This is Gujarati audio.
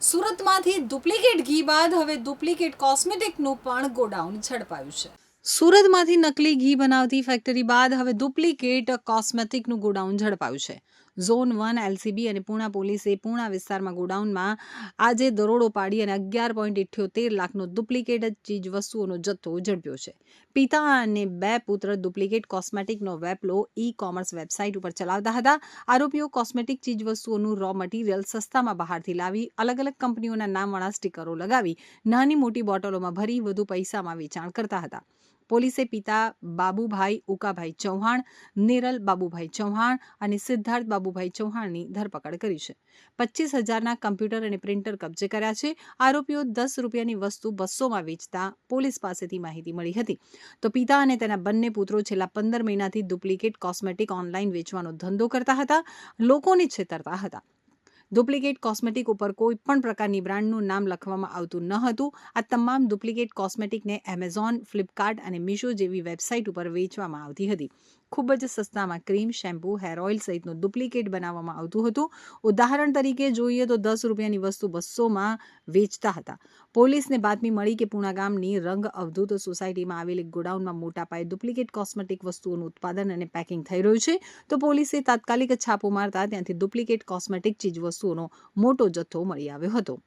સુરતમાંથી ડુપ્લિકેટ ઘી બાદ હવે ડુપ્લિકેટ કોસ્મેટિકનું પણ ગોડાઉન ઝડપાયું છે। સુરતમાંથી નકલી ઘી બનાવતી ફેક્ટરી બાદ હવે ડુપ્લિકેટ કોસ્મેટિકનું ગોડાઉન ઝડપાયું છે। ઝોન 1 એલસીબી અને પૂણા પોલીસે પૂણા વિસ્તારમાં ગોડાઉનમાં આજે દરોડો પાડી અને 11.78 લાખનો ડુપ્લિકેટ ચીજવસ્તુઓનો જથ્થો ઝડપ્યો છે। પિતા અને 2 પુત્ર ડુપ્લિકેટ કોસ્મેટિકનો વેપલો ઈ-કોમર્સ વેબસાઇટ ઉપર ચલાવતા હતા। આરોપીઓ કોસ્મેટિક ચીજવસ્તુઓનું રો મટીરિયલ સસ્તામાં બહારથી લાવી અલગ અલગ કંપનીઓના નામવાળા સ્ટીકરો લગાવી નાની મોટી બોટલોમાં ભરી વધુ પૈસામાં વેચાણ કરતા હતા। પોલીસે પિતા બાબુભાઈ ઉકાભાઈ ચૌહાણ, નિરલ બાબુભાઈ ચૌહાણ અને સિદ્ધાર્થ બાબુભાઈ ચૌહાણની ધરપકડ કરી છે। 25,000ના કમ્પ્યુટર અને પ્રિન્ટર કબજે કર્યા છે। આરોપીઓ 10 રૂપિયાની વસ્તુ 200માં વેચતા પોલીસ પાસેથી માહિતી મળી હતી। તો પિતા અને તેના બંને પુત્રો છેલ્લા 15 મહિનાથી ડુપ્લિકેટ કોસ્મેટિક ઓનલાઈન વેચવાનો ધંધો કરતા હતા, લોકોને છેતરતા હતા। ડુપ્લિકેટ કોસ્મેટિક ઉપર કોઈ પણ પ્રકારની બ્રાન્ડનું નામ લખવામાં આવતું ન હતું। આ તમામ ડુપ્લિકેટ કોસ્મેટિકને એમેઝોન, ફ્લિપકાર્ટ અને મીશો જેવી વેબસાઇટ ઉપર વેચવામાં આવતી હતી। ખૂબ જ સસ્તામાં ક્રીમ, શેમ્પૂ, હેર ઓઇલ સહિતનું ડુપ્લિકેટ બનાવવામાં આવતું હતું। ઉદાહરણ તરીકે જોઈએ તો 10 રૂપિયાની વસ્તુ 200માં વેચતા હતા। પોલીસને બાતમી મળી કે પૂણા ગામની રંગ અવધૂત સોસાયટીમાં આવેલી ગોડાઉનમાં મોટા પાયે ડુપ્લિકેટ કોસ્મેટિક વસ્તુઓનું ઉત્પાદન અને પેકિંગ થઈ રહ્યું છે। તો પોલીસે તાત્કાલિક છાપો મારતા ત્યાંથી ડુપ્લિકેટ કોસ્મેટિક ચીજવસ્તુઓનો મોટો જથ્થો મળી આવ્યો હતો।